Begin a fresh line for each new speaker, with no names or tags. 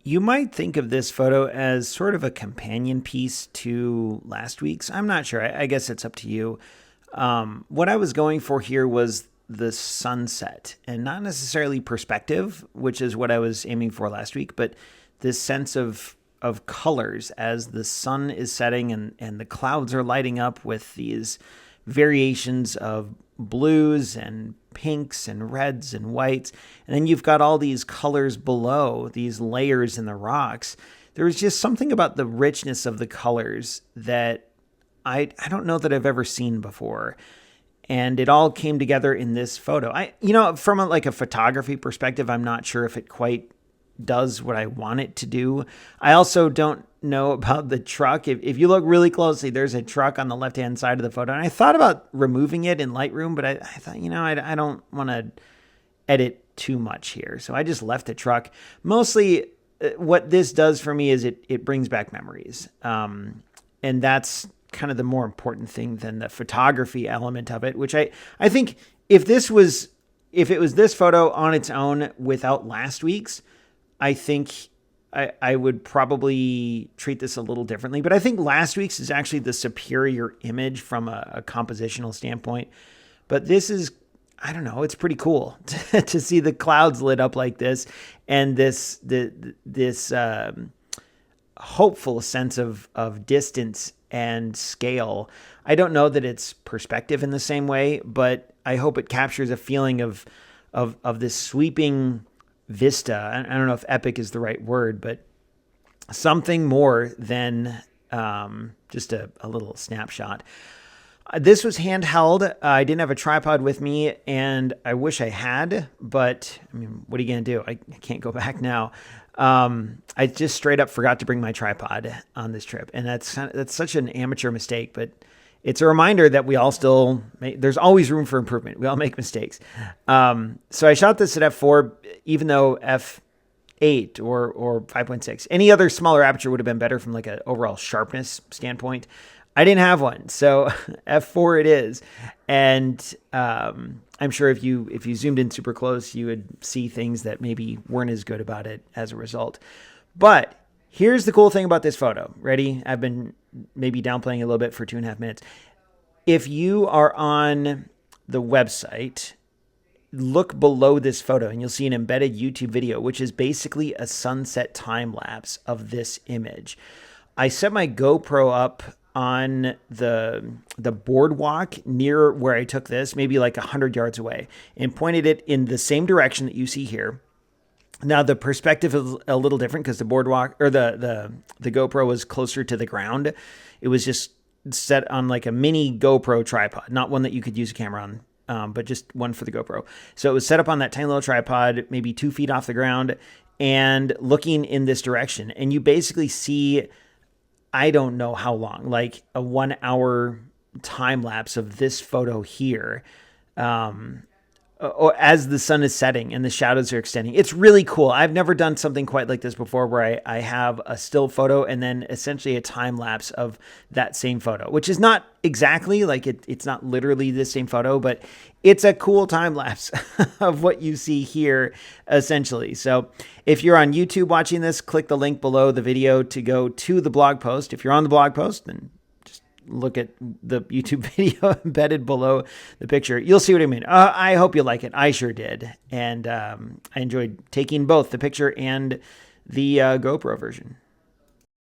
You might think of this photo as sort of a companion piece to last week's. I'm not sure. I guess it's up to you. What I was going for here was the sunset and not necessarily perspective, which is what I was aiming for last week, but this sense of colors as the sun is setting and the clouds are lighting up with these variations of blues and pinks and reds and whites. And then you've got all these colors below, these layers in the rocks. There was just something about the richness of the colors that I don't know that I've ever seen before. And it all came together in this photo. From a photography perspective, I'm not sure if it quite does what I want it to do. I also don't know about the truck. If you look really closely, there's a truck on the left-hand side of the photo. And I thought about removing it in Lightroom, but I thought, I don't want to edit too much here. So I just left the truck. Mostly what this does for me is it brings back memories. And that's kind of the more important thing than the photography element of it, which I think if it was this photo on its own without last week's, I think I would probably treat this a little differently. But I think last week's is actually the superior image from a compositional standpoint. But this is, I don't know, it's pretty cool to see the clouds lit up like this and this hopeful sense of distance and scale. I don't know that it's perspective in the same way, but I hope it captures a feeling of this sweeping vista. I don't know if epic is the right word, but something more than just a little snapshot. This was handheld. I didn't have a tripod with me, and I wish I had, but I mean, what are you going to do? I can't go back now. I just straight up forgot to bring my tripod on this trip, and that's such an amateur mistake, but it's a reminder that we all still there's always room for improvement. We all make mistakes. So I shot this at f4, even though f8 or 5.6, any other smaller aperture would have been better from like an overall sharpness standpoint. I didn't have one, so f4 it is. And I'm sure if you zoomed in super close, you would see things that maybe weren't as good about it as a result. But here's the cool thing about this photo. Ready? I've been maybe downplaying a little bit for 2.5 minutes. If you are on the website, look below this photo and you'll see an embedded YouTube video, which is basically a sunset time lapse of this image. I set my GoPro up on the boardwalk near where I took this, maybe like 100 yards away, and pointed it in the same direction that you see here. Now the perspective is a little different because the boardwalk or the GoPro was closer to the ground. It was just set on like a mini GoPro tripod, not one that you could use a camera on, but just one for the GoPro. So it was set up on that tiny little tripod, maybe 2 feet off the ground, and looking in this direction. And you basically see, I don't know how long, like a 1 hour time lapse of this photo here. As the sun is setting and the shadows are extending. It's really cool. I've never done something quite like this before where I have a still photo and then essentially a time lapse of that same photo, which is not exactly like it's not literally the same photo, but it's a cool time lapse of what you see here essentially. So if you're on YouTube watching this, click the link below the video to go to the blog post. If you're on the blog post, then look at the YouTube video embedded below the picture. You'll see what I mean. I hope you like it. I sure did. And I enjoyed taking both the picture and the GoPro version.